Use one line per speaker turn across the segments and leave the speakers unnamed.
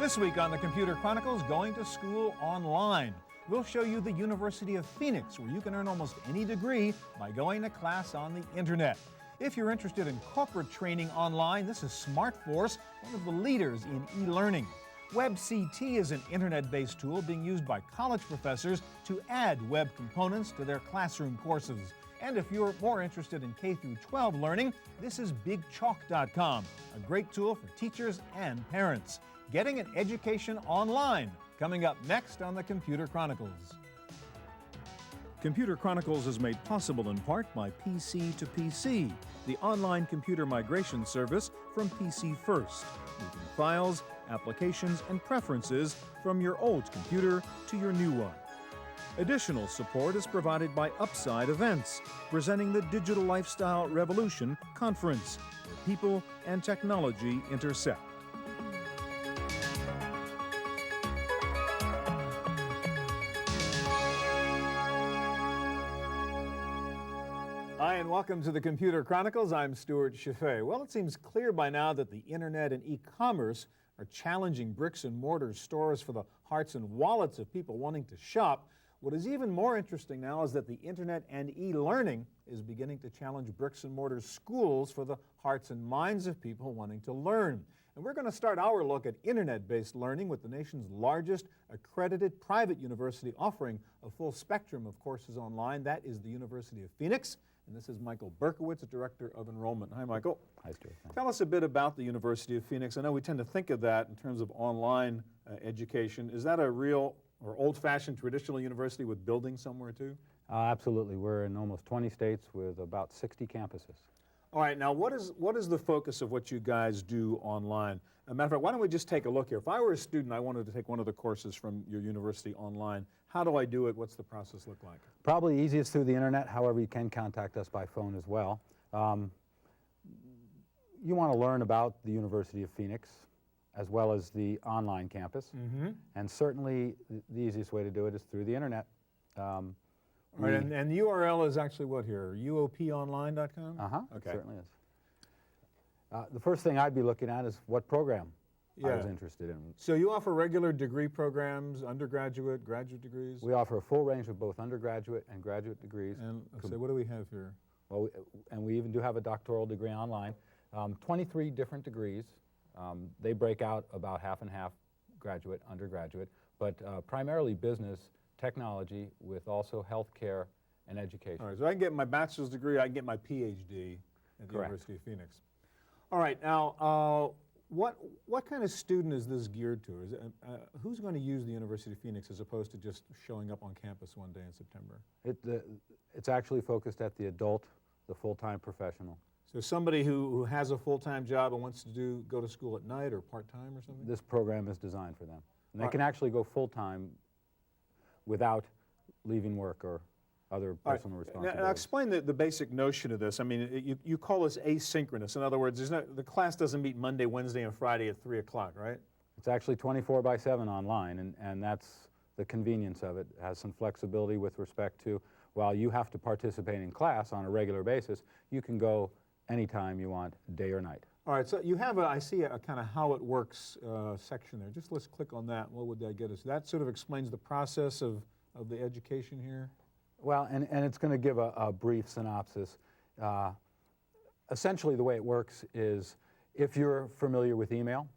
This week on the Computer Chronicles, going to school online. We'll show you the University of Phoenix, where you can earn almost any degree by going to class on the internet. If you're interested in corporate training online, this is SmartForce, one of the leaders in e-learning. WebCT is an internet-based tool being used by college professors to add web components to their classroom courses. And if you're more interested in K-12 learning, this is BigChalk.com, a great tool for teachers and parents. Getting an education online, coming up next on the Computer Chronicles. Computer Chronicles is made possible in part by PC to PC, the online computer migration service from PC First, moving files, applications, and preferences from your old computer to your new one. Additional support is provided by Upside Events, presenting the Digital Lifestyle Revolution Conference, where people and technology intersect. Hi, and welcome to the Computer Chronicles. I'm Stuart Chaffee. Well, it seems clear by now that the internet and e-commerce are challenging bricks and mortar stores for the hearts and wallets of people wanting to shop. What is even more interesting now is that the internet and e-learning is beginning to challenge bricks and mortar schools for the hearts and minds of people wanting to learn. And we're going to start our look at internet-based learning with the nation's largest accredited private university offering a full spectrum of courses online. That is the University of Phoenix. And this is Michael Berkowitz, Director of Enrollment. Hi, Michael.
Hi, Stuart.
Tell us a bit about the University of Phoenix. I know we tend to think of that in terms of online education. Is that a real or old-fashioned traditional university with buildings somewhere too?
Absolutely. We're in almost 20 states with about 60 campuses.
All right. Now, what is the focus of what you guys do online? As a matter of fact, why don't we just take a look here? If I were a student, I wanted to take one of the courses from your university online. How do I do it? What's the process look like?
Probably easiest through the internet. However, you can contact us by phone as well. You want to learn about the University of Phoenix as well as the online campus. Mm-hmm. And certainly the easiest way to do it is through the internet.
Right, and the URL is actually what here? UOPonline.com?
Okay. It certainly is. The first thing I'd be looking at is what program I was interested in.
So you offer regular degree programs, undergraduate, graduate degrees?
We offer a full range of both undergraduate and graduate degrees.
And so what do we have here?
Well, and we even do have a doctoral degree online. 23 different degrees. They break out about half and half, graduate, undergraduate, but primarily business, technology, with also healthcare and education.
All right, so I can get my bachelor's degree, I can get my PhD at the University of Phoenix. All right, now, what kind of student is this geared to? Is it, who's going to use the University of Phoenix as opposed to just showing up on campus one day in September?
It's actually focused at the adult, the full-time professional.
So somebody who has a full-time job and wants to go to school at night or part-time or something?
This program is designed for them. And they can actually go full-time without leaving work or other personal responsibilities.
Now explain the basic notion of this. I mean, you call this asynchronous. In other words, the class doesn't meet Monday, Wednesday, and Friday at 3 o'clock, right?
It's actually 24/7 online, and that's the convenience of it. It has some flexibility with respect to, while you have to participate in class on a regular basis, you can go anytime you want, day or night.
All right, so you have I see a kind of how it works section there. Just let's click on that. What would that get us? That sort of explains the process of the education here?
Well, and it's going to give a brief synopsis. Essentially, the way it works is, if you're familiar with email,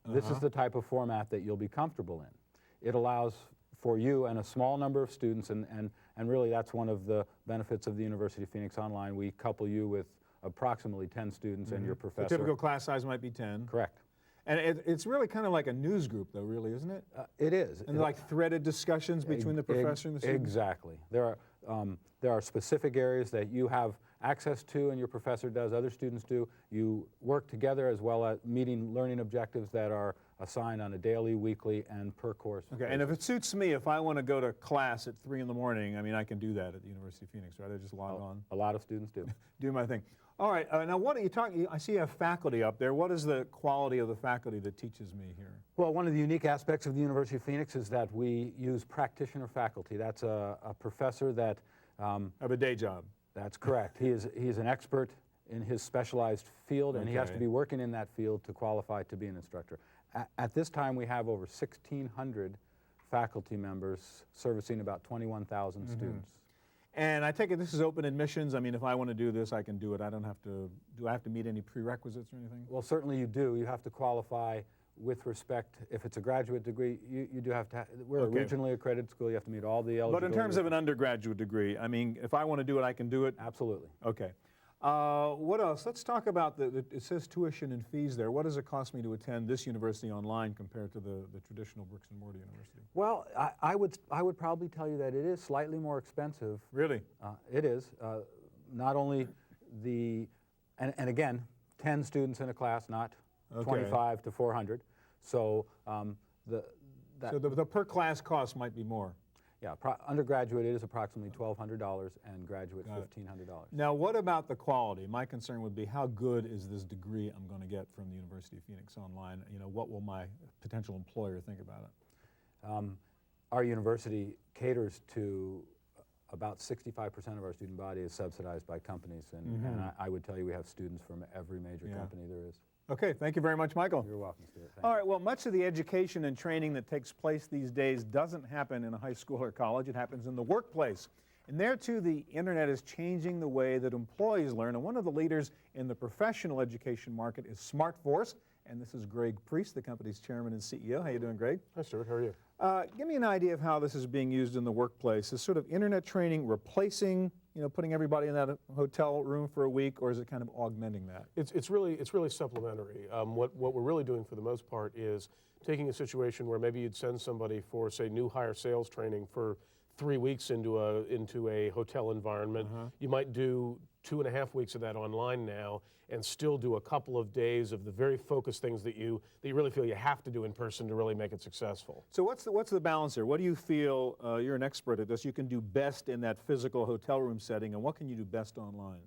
this is the type of format that you'll be comfortable in. It allows for you and a small number of students, and really that's one of the benefits of the University of Phoenix Online. We couple you with approximately 10 students and your professor.
The typical class size might be 10.
Correct.
And it's really kind of like a news group, though, really, isn't it?
It is.
And like threaded discussions between the professor and the student?
Exactly. There are specific areas that you have access to and your professor does, other students do. You work together as well as meeting learning objectives that are assigned on a daily, weekly, and per course.
Okay, and if it suits me, if I want to go to class at 3 in the morning, I mean, I can do that at the University of Phoenix, right? I just log on.
A lot of students do.
Do my thing. All right, now what are you talking, I see you have faculty up there. What is the quality of the faculty that teaches me here?
Well, one of the unique aspects of the University of Phoenix is that we use practitioner faculty. That's a professor that...
have a day job.
That's correct. He's an expert in his specialized field, and he has to be working in that field to qualify to be an instructor. At this time, we have over 1,600 faculty members servicing about 21,000 students.
And I take it this is open admissions. I mean, if I want to do this, I can do it. I don't have to, do I have to meet any prerequisites or anything?
Well, certainly you do. You have to qualify with respect, if it's a graduate degree, you do have to, we're a regionally accredited school, you have to meet all the eligibility.
But in terms of an undergraduate degree, I mean, if I want to do it, I can do it?
Absolutely.
Okay. What else? Let's talk about it says tuition and fees there. What does it cost me to attend this university online compared to the traditional bricks and mortar university?
Well, I would probably tell you that it is slightly more expensive.
Really?
It is. Not only and again, 10 students in a class, not 25 to 400. So the per class cost might be more. Yeah, undergraduate it is approximately $1,200 and graduate $1,500.
Now, what about the quality? My concern would be how good is this degree I'm going to get from the University of Phoenix online? You know, what will my potential employer think about it?
Our university caters to about 65% of our student body is subsidized by companies, and I would tell you we have students from every major company there is.
Okay, thank you very much, Michael.
You're welcome, Stuart.
All right, well, much of the education and training that takes place these days doesn't happen in a high school or college. It happens in the workplace. And there, too, the internet is changing the way that employees learn. And one of the leaders in the professional education market is SmartForce. And this is Greg Priest, the company's chairman and CEO. How you doing, Greg?
Hi, Stuart. How are you?
Give me an idea of how this is being used in the workplace. Is sort of internet training replacing, putting everybody in that hotel room for a week, or is it kind of augmenting that?
It's really supplementary. What we're really doing for the most part is taking a situation where maybe you'd send somebody for, say, new hire sales training for 3 weeks into a hotel environment. You might do 2.5 weeks of that online now, and still do a couple of days of the very focused things that you really feel you have to do in person to really make it successful.
So what's the balance there? What do you feel, you're an expert at this, you can do best in that physical hotel room setting, and what can you do best online?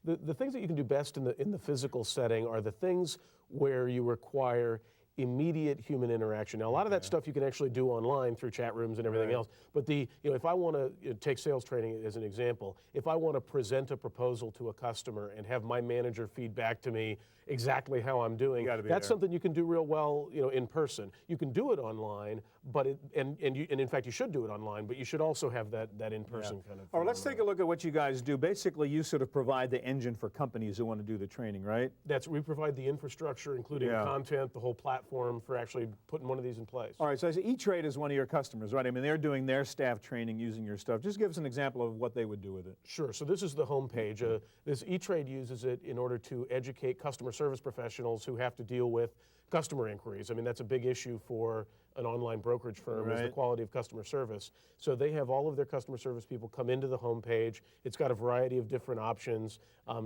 The things that you can do best in the physical setting are the things where you require immediate human interaction. Now, a lot of that stuff you can actually do online through chat rooms and everything else. But if I want to take sales training as an example, if I want to present a proposal to a customer and have my manager feed back to me exactly how I'm doing, that's something you can do real well, in person. You can do it online, but and in fact you should do it online, but you should also have that in-person kind of.
All right, let's take a look at what you guys do. Basically, you sort of provide the engine for companies who want to do the training, right?
We provide the infrastructure, including content, the whole platform for actually putting one of these in place.
All right, so I say E-Trade is one of your customers, right? I mean, they're doing their staff training using your stuff. Just give us an example of what they would do with it.
Sure. So this is the home page. This E-Trade uses it in order to educate customer service professionals who have to deal with customer inquiries. I mean, that's a big issue for an online brokerage firm, is the quality of customer service. So they have all of their customer service people come into the home page. It's got a variety of different options.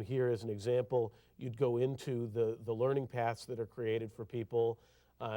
Here as an example, you'd go into the learning paths that are created for people.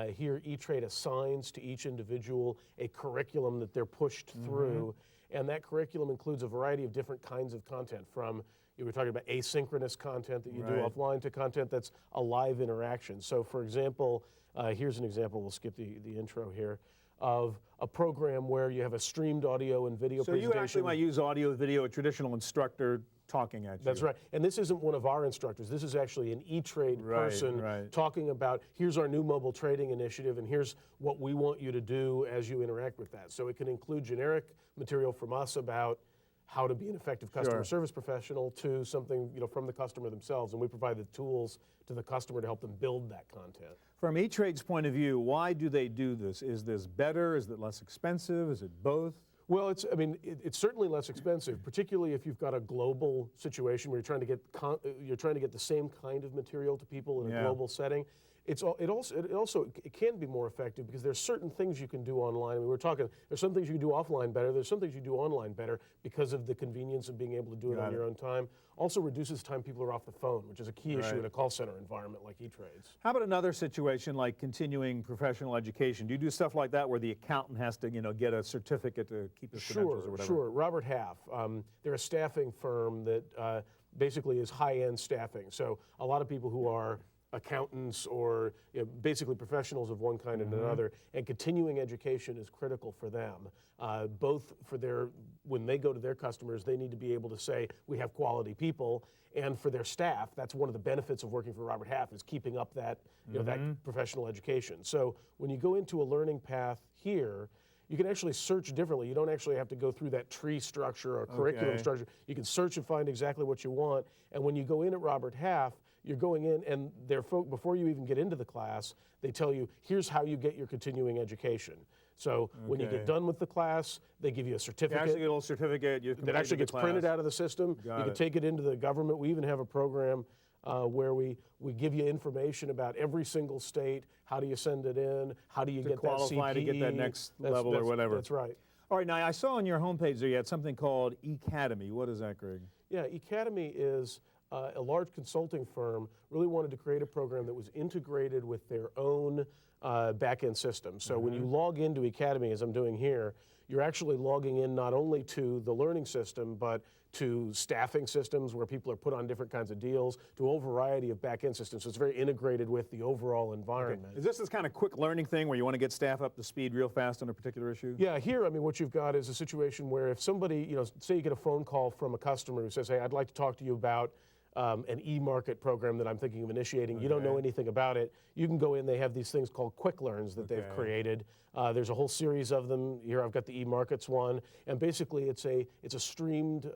Here, E-Trade assigns to each individual a curriculum that they're pushed through, and that curriculum includes a variety of different kinds of content, from you were talking about asynchronous content that you do offline to content that's a live interaction. So, for example, here's an example, we'll skip the intro here, of a program where you have a streamed audio and video presentation.
So you actually might use audio, video, a traditional instructor talking at you.
That's right. And this isn't one of our instructors. This is actually an E-Trade person talking about, here's our new mobile trading initiative, and here's what we want you to do as you interact with that. So it can include generic material from us about how to be an effective customer service professional to something from the customer themselves, and we provide the tools to the customer to help them build that content.
From E-Trade's point of view, why do they do this? Is this better? Is it less expensive? Is it both?
Well, it's certainly less expensive, particularly if you've got a global situation where you're trying to get the same kind of material to people in a global setting. It can be more effective because there's certain things you can do online. I mean, there's some things you can do offline better. There's some things you do online better because of the convenience of being able to do it on your own time. Also reduces time people are off the phone, which is a key issue in a call center environment like E-Trades.
How about another situation like continuing professional education? Do you do stuff like that where the accountant has to, get a certificate to keep his credentials or whatever?
Sure. Robert Half. They're a staffing firm that basically is high-end staffing. So a lot of people who are accountants or basically professionals of one kind and another, and continuing education is critical for them. Both for when they go to their customers, they need to be able to say, we have quality people, and for their staff, that's one of the benefits of working for Robert Half is keeping up that, that professional education. So when you go into a learning path here, you can actually search differently. You don't actually have to go through that tree structure or curriculum structure. You can search and find exactly what you want, and when you go in at Robert Half, you're going in, and before you even get into the class, they tell you, here's how you get your continuing education. So when you get done with the class, they give you a certificate.
You actually get a little certificate.
That actually gets printed out of the system. You can take it into the government. We even have a program where we give you information about every single state. How do you send it in? How do you get
qualify
that CPE?
to get that next level or whatever?
That's right.
All right, now I saw on your homepage there you had something called Academy. What is that, Greg?
Yeah, Academy is a large consulting firm really wanted to create a program that was integrated with their own back-end system. So when you log into Academy, as I'm doing here, you're actually logging in not only to the learning system, but to staffing systems where people are put on different kinds of deals, to a whole variety of back-end systems. So it's very integrated with the overall environment.
Is this kind of quick learning thing where you want to get staff up to speed real fast on a particular issue?
Yeah, here, I mean, what you've got is a situation where if somebody, say you get a phone call from a customer who says, hey, I'd like to talk to you about an e-market program that I'm thinking of initiating. You don't know anything about it. You can go in. They have these things called quick learns that they've created. There's a whole series of them. Here I've got the e-markets one, and basically it's a streamed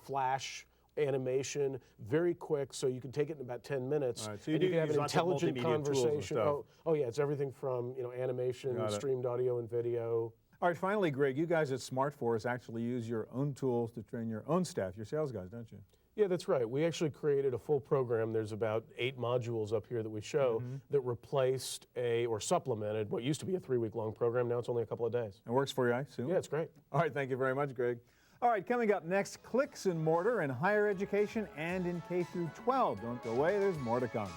flash animation, very quick, so you can take it in about 10 minutes.
Right, so you
and you can have an
use lots of
intelligent
multimedia tools and
conversation.
stuff.
Oh yeah, it's everything from animation, streamed audio and video.
All right, finally, Greg, you guys at SmartForce actually use your own tools to train your own staff, your sales guys, don't you?
Yeah, that's right. We actually created a full program. There's about 8 modules up here that we show that replaced or supplemented what used to be a 3-week-long program. Now it's only a couple of days.
It works for you, I assume?
Yeah, it's great.
All right, thank you very much, Greg. All right, coming up next, clicks and mortar in higher education and in K through 12. Don't go away, there's more to come.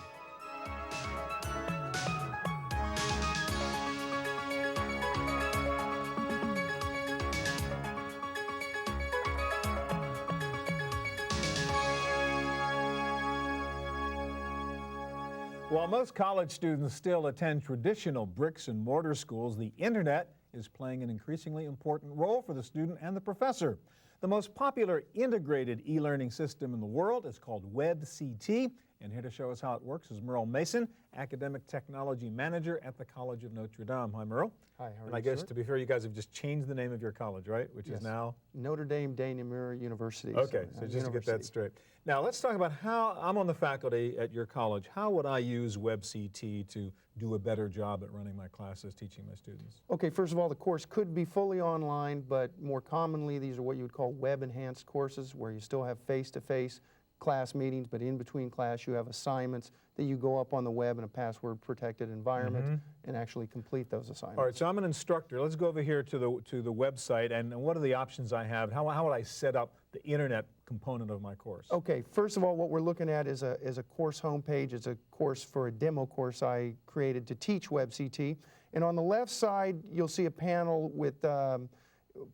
While most college students still attend traditional bricks and mortar schools, the internet is playing an increasingly important role for the student and the professor. The most popular integrated e-learning system in the world is called WebCT, and here to show us how it works is Merle Mason, Academic Technology Manager at the College of Notre Dame. Hi, Merle.
Hi, how are you,
And I guess,
Stuart?
to be fair, you guys have just changed the name of your college, right? Which is now?
Notre Dame de Namur University.
Okay, so just to get that straight. Now, let's talk about how, I'm on the faculty at your college. How would I use WebCT to do a better job at running my classes, teaching my students?
Okay, first of all, the course could be fully online, but more commonly, these are what you would call web-enhanced courses, where you still have face-to-face class meetings, but in between class you have assignments that you go up on the web in a password-protected environment and actually complete those assignments.
All right, so I'm an instructor. Let's go over here to the website, and what are the options I have? How would I set up the internet component of my course?
Okay, first of all, what we're looking at is a course homepage. It's a course for a demo course I created to teach WebCT. And on the left side, you'll see a panel with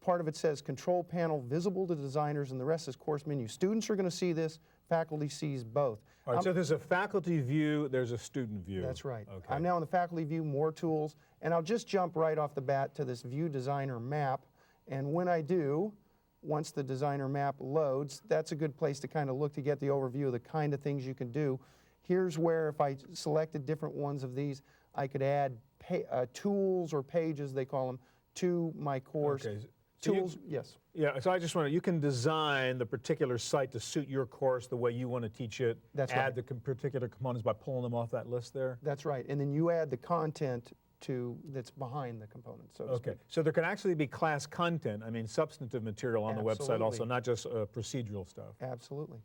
part of it says control panel visible to designers, and the rest is course menu. Students are going to see this. Faculty sees both.
All right, so there's a faculty view, there's a student view.
That's right.
Okay.
I'm now in the faculty view, more tools, and I'll just jump right off the bat to this view designer map. And when I do, once the designer map loads, that's a good place to kind of look to get the overview of the kind of things you can do. Here's where if I selected different ones of these, I could add tools or pages, they call them, to my course.
Okay.
Tools, yes.
Yeah, so I just want to, you can design the particular site to suit your course the way you want to teach it.
That's
add
right.
the particular components by pulling them off that list there.
That's right. And then you add the content that's behind the component, so to speak.
Okay, so there can actually be class content, I mean substantive material on the website also,
Absolutely.
not just procedural stuff.
Absolutely.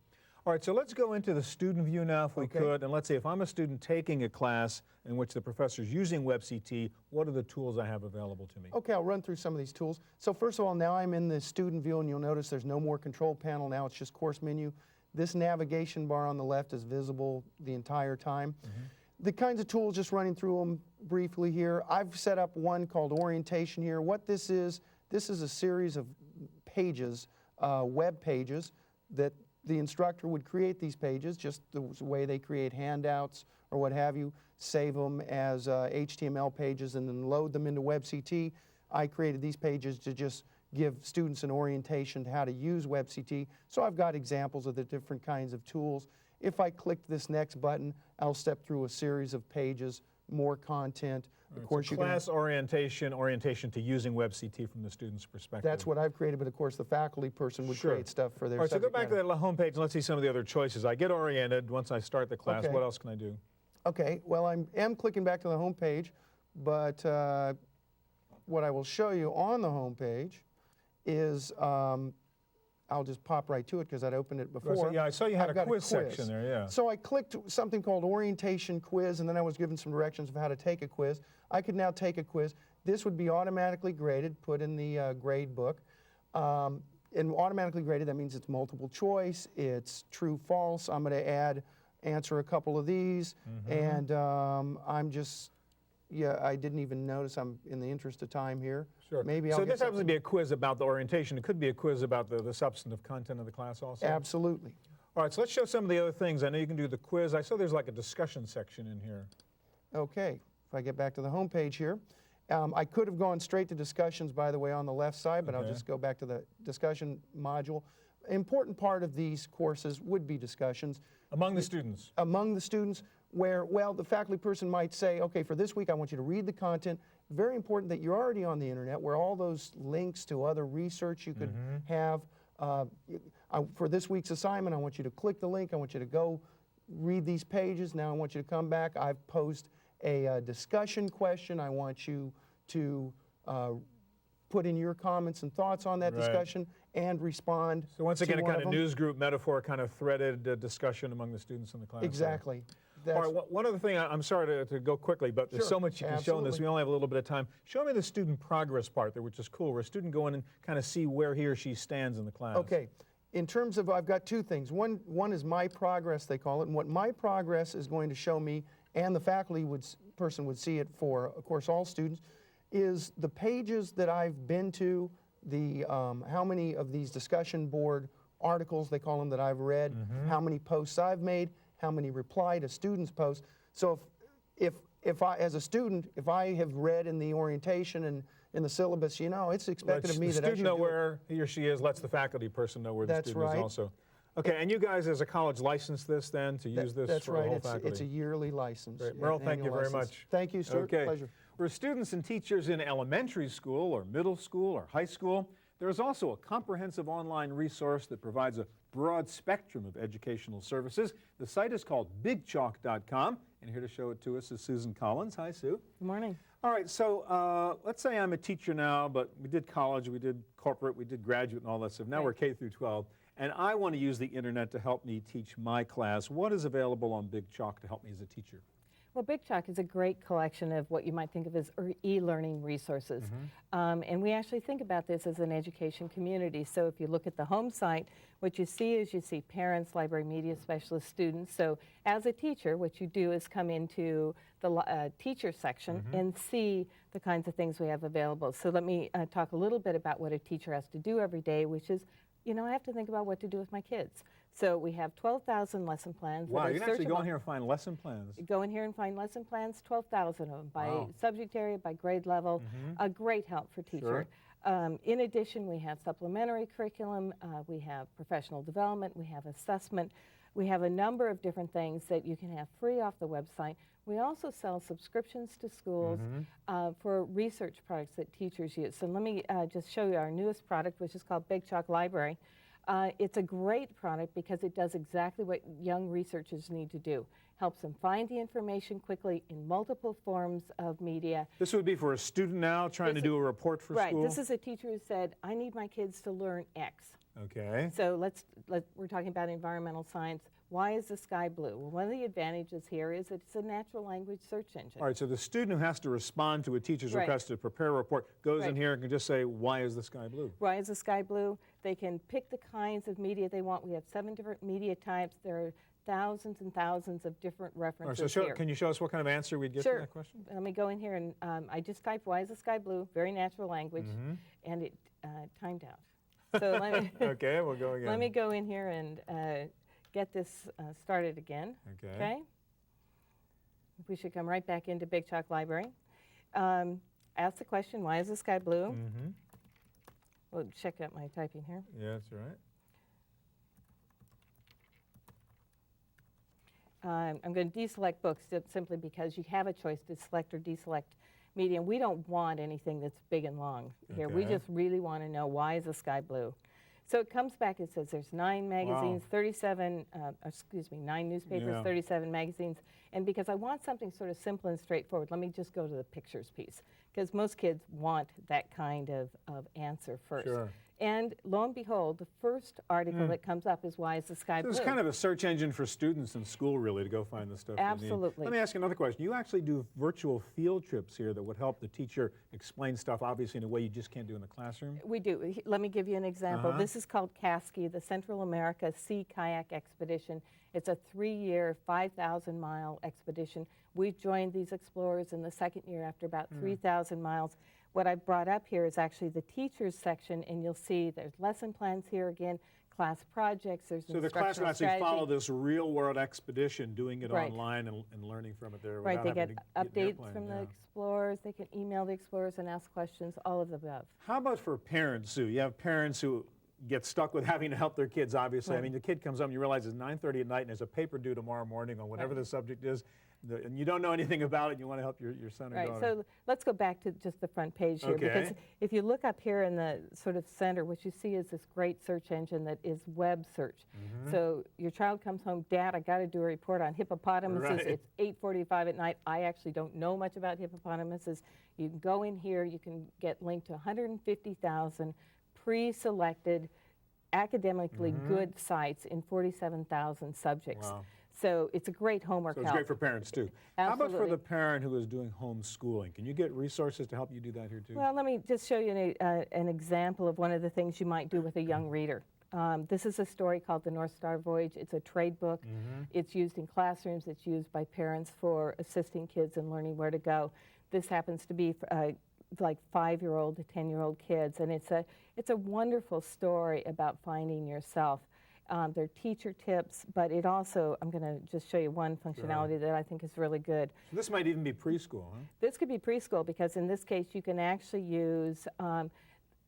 All right, so let's go into the student view now if we
Okay.
could, and let's say if I'm a student taking a class in which the professor's using WebCT, what are the tools I have available to me?
Okay, I'll run through some of these tools. So first of all, now I'm in the student view, and you'll notice there's no more control panel. Now it's just course menu. This navigation bar on the left is visible the entire time. The kinds of tools, just running through them briefly here. I've set up one called orientation here. What this is a series of pages, web pages, that the instructor would create these pages, just the way they create handouts or what have you, save them as HTML pages and then load them into WebCT. I created these pages to just give students an orientation to how to use WebCT. So I've got examples of the different kinds of tools. If I click this next button, I'll step through a series of pages, more content.
Of course, class orientation to using WebCT from the student's perspective.
That's what I've created, but of course the faculty person would create stuff for their
All right, so go
subject
back to
matter.
that home page and let's see some of the other choices. I get oriented once I start the class.
Okay.
What else can I do?
Okay, well I am clicking back to the home page, but what I will show you on the home page is, I'll just pop right to it because I'd opened it before.
Yeah, I saw you had
I've
a
got
quiz section there, yeah.
So I clicked something called orientation quiz, and then I was given some directions of how to take a quiz. I could now take a quiz. This would be automatically graded, put in the grade book. And automatically graded, that means it's multiple choice, it's true, false. I'm going to answer a couple of these, and I'm just, I didn't even notice. I'm in the interest of time here.
Sure.
Maybe
so this happens to be a quiz about the orientation. It could be a quiz about the substantive content of the class also?
Absolutely.
All right, so let's show some of the other things. I know you can do the quiz. I saw there's like a discussion section in here. Okay,
if I get back to the home page here. I could have gone straight to discussions, by the way, on the left side, but I'll just go back to the discussion module. Important part of these courses would be discussions.
Among the students?
Among the students, where, well, the faculty person might say, okay, for this week I want you to read the content. Very important that you're already on the internet, where all those links to other research you could have. For this week's assignment, I want you to click the link. I want you to go read these pages. Now I want you to come back. I've posed a discussion question. I want you to put in your comments and thoughts on that discussion and respond.
So once again, a kind of newsgroup metaphor, kind of threaded discussion among the students in the class.
Exactly.
All right, one other thing, I'm sorry to go quickly, but there's so much you can show in this. We only have a little bit of time. Show me the student progress part there, which is cool, where a student go in and kind of see where he or she stands in the class.
Okay. In terms of, I've got two things. One is my progress, they call it, and what my progress is going to show me, and the faculty person would see it for, of course, all students, is the pages that I've been to, the how many of these discussion board articles, they call them, that I've read, how many posts I've made, how many reply to students' posts. So if I, as a student, if I have read in the orientation and in the syllabus, you know, it's expected of me that I should
know where he or she is, lets the faculty person know where the student is also. Okay, and you guys as a college license this then to use this
that's
for
right.
the whole faculty?
It's a yearly license.
Great. Merle, thank you very much.
Thank you, Stuart.
Okay.
Pleasure.
For students and teachers in elementary school or middle school or high school, there is also a comprehensive online resource that provides a broad spectrum of educational services. The site is called BigChalk.com, and here to show it to us is Susan Collins. Hi, Sue.
Good morning.
All right, so let's say I'm a teacher now, but we did college, we did corporate, we did graduate and all that stuff. Now we're K through 12, and I want to use the internet to help me teach my class. What is available on Big Chalk to help me as a teacher?
Well, Big Chalk is a great collection of what you might think of as e-learning resources. And we actually think about this as an education community. So if you look at the home site, what you see is you see parents, library media specialists, students. So as a teacher, what you do is come into the teacher section and see the kinds of things we have available. So let me talk a little bit about what a teacher has to do every day, which is, you know, I have to think about what to do with my kids. So we have 12,000 lesson plans.
Wow, you can actually go in here and find lesson plans.
Go in here and find lesson plans, 12,000 of them, by subject area, by grade level. A great help for teacher. In addition, we have supplementary curriculum, we have professional development, we have assessment. We have a number of different things that you can have free off the website. We also sell subscriptions to schools for research products that teachers use. So let me just show you our newest product, which is called Big Chalk Library. It's a great product because it does exactly what young researchers need to do. Helps them find the information quickly in multiple forms of media.
This would be for a student now trying to do a report for school?
Right. This is a teacher who said, I need my kids to learn X.
Okay.
So we're talking about environmental science. Why is the sky blue? Well, one of the advantages here is that it's a natural language search engine.
All right, so the student who has to respond to a teacher's request to prepare a report goes in here and can just say, why is the sky blue?
Why is the sky blue? They can pick the kinds of media they want. We have 7 different media types. There are thousands and thousands of different references.
All right, so can you show us what kind of answer we'd get to that question?
Let me go in here and I just typed, why is the sky blue? Very natural language, and it timed out. So let me,
Okay, we'll go again.
let me go in here and get this started again.
Okay.
We should come right back into Big Chalk Library. Ask the question, why is the sky blue?
Mm-hmm.
We'll check out my typing here.
Yeah, that's right.
I'm going to deselect books simply because you have a choice to select or deselect medium. We don't want anything that's big and long here. We
Okay.
just really want to know, why is the sky blue? So it comes back, it says there's 9 magazines, 9 newspapers,
Yeah.
37 magazines. And because I want something sort of simple and straightforward, let me just go to the pictures piece, because most kids want that kind of answer first.
Sure.
And lo and behold, the first article that comes up is, why is the sky
So
blue?
it's kind of a search engine for students in school, really, to go find the stuff they need.
Absolutely.
Let me ask you another question. You actually do virtual field trips here that would help the teacher explain stuff, obviously, in a way you just can't do in the classroom?
We do. Let me give you an example. This is called CASKI, the Central America Sea Kayak Expedition. It's a 3-year, 5,000-mile expedition. We've joined these explorers in the second year after about 3,000 miles. What I've brought up here is actually the teachers section, and you'll see there's lesson plans here again, class projects, there's
So the class will
instructional
actually
strategy.
follow this real-world expedition, doing it
Right.
online and learning from it there.
Right,
without
they
having
get
to in the
updates
airplane,
from
yeah.
the explorers, they can email the explorers and ask questions, all of the above.
How about for parents, Sue? You have parents who get stuck with having to help their kids, obviously. I
Right.
mean, the kid comes home and you realize it's 9:30 at night and there's a paper due tomorrow morning on whatever the subject is, and you don't know anything about it, and you want to help your son or
Right,
daughter.
so let's go back to just the front page here, because
Okay.
if you look up here in the sort of center, what you see is this great search engine that is web search. So your child comes home, Dad, I got to do a report on hippopotamuses.
Right.
It's 8:45 at night. I actually don't know much about hippopotamuses. You can go in here, you can get linked to 150,000 pre-selected, academically good sites in 47,000 subjects.
Wow.
So it's a great homework
So it's
help.
great for parents, too. How about for
Absolutely.
the parent who is doing homeschooling? Can you get resources to help you do that here, too?
Well, let me just show you an example of one of the things you might do with a young reader. This is a story called The North Star Voyage. It's a trade book. It's used in classrooms. It's used by parents for assisting kids in learning where to go. This happens to be like 5-year-old to 10-year-old kids, and it's a wonderful story about finding yourself. They're teacher tips, but it also, I'm going to just show you one functionality that I think is really good.
This might even be preschool, huh?
This could be preschool, because in this case you can actually use,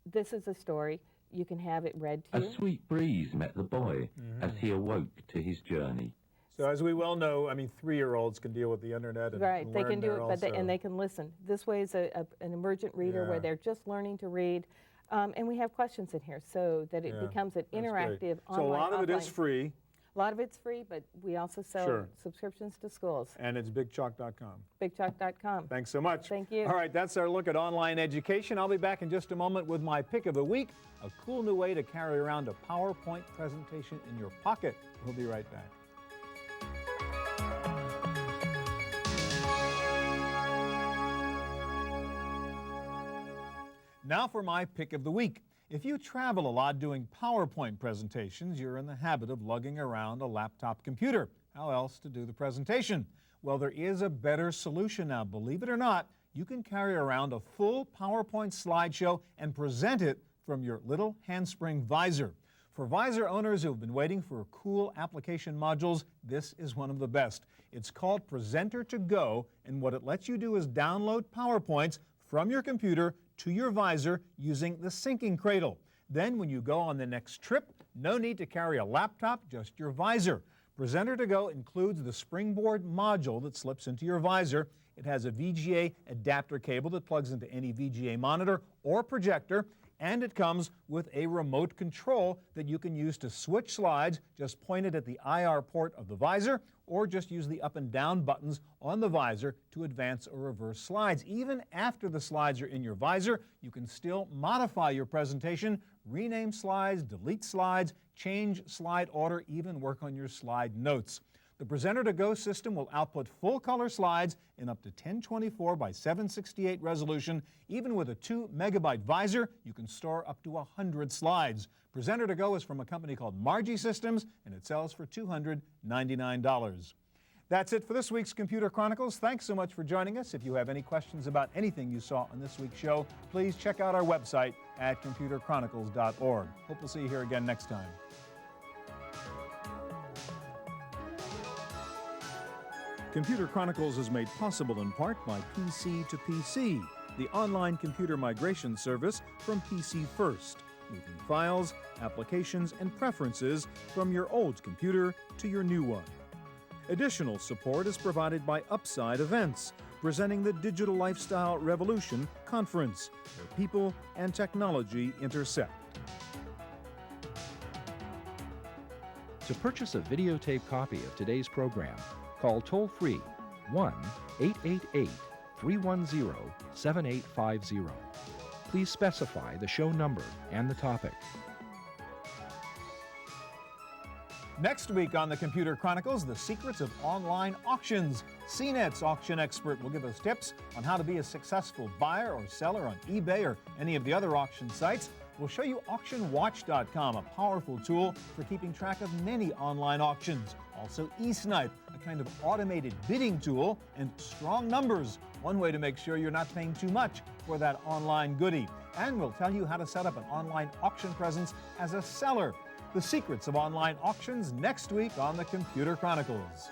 this is a story, you can have it read to
A
you.
sweet breeze met the boy as he awoke to his journey.
So as we well know, I mean, 3-year-olds can deal with the internet and
Right,
and
they
learn
can do
there
it, but
also.
and they can listen. This way is an emergent reader
Yeah.
where they're just learning to read. And we have questions in here so that it
Yeah,
becomes an
that's great.
interactive online,
So a lot of it is
offline.
free,
A lot of it's free, but we also sell
Sure.
subscriptions to schools.
and it's bigchalk.com.
BigChalk.com.
Thanks so much.
Thank you.
All right, that's our look at online education. I'll be back in just a moment with my pick of the week, a cool new way to carry around a PowerPoint presentation in your pocket. We'll be right back. Now for my pick of the week. If you travel a lot doing PowerPoint presentations, you're in the habit of lugging around a laptop computer. How else to do the presentation? Well, there is a better solution now. Believe it or not, you can carry around a full PowerPoint slideshow and present it from your little handspring visor. For visor owners who have been waiting for cool application modules, this is one of the best. It's called Presenter to Go, and what it lets you do is download PowerPoints from your computer to your visor using the sinking cradle. Then when you go on the next trip, no need to carry a laptop, just your visor. Presenter to Go includes the springboard module that slips into your visor. It has a VGA adapter cable that plugs into any VGA monitor or projector, and it comes with a remote control that you can use to switch slides. Just point it at the IR port of the visor, or just use the up and down buttons on the visor to advance or reverse slides. Even after the slides are in your visor, you can still modify your presentation, rename slides, delete slides, change slide order, even work on your slide notes. The Presenter to Go system will output full-color slides in up to 1024 by 768 resolution. Even with a 2-megabyte visor, you can store up to 100 slides. Presenter to Go is from a company called Margie Systems, and it sells for $299. That's it for this week's Computer Chronicles. Thanks so much for joining us. If you have any questions about anything you saw on this week's show, please check out our website at computerchronicles.org. Hope we'll see you here again next time. Computer Chronicles is made possible in part by PC to PC, the online computer migration service from PC First, moving files, applications, and preferences from your old computer to your new one. Additional support is provided by Upside Events, presenting the Digital Lifestyle Revolution Conference, where people and technology intersect.
To purchase a videotape copy of today's program, call toll-free 1-888-310-7850. Please specify the show number and the topic.
Next week on the Computer Chronicles, the secrets of online auctions. CNET's auction expert will give us tips on how to be a successful buyer or seller on eBay or any of the other auction sites. We'll show you AuctionWatch.com, a powerful tool for keeping track of many online auctions. Also, eSnipe, a kind of automated bidding tool, and Strong Numbers, one way to make sure you're not paying too much for that online goodie. And we'll tell you how to set up an online auction presence as a seller. The secrets of online auctions next week on the Computer Chronicles.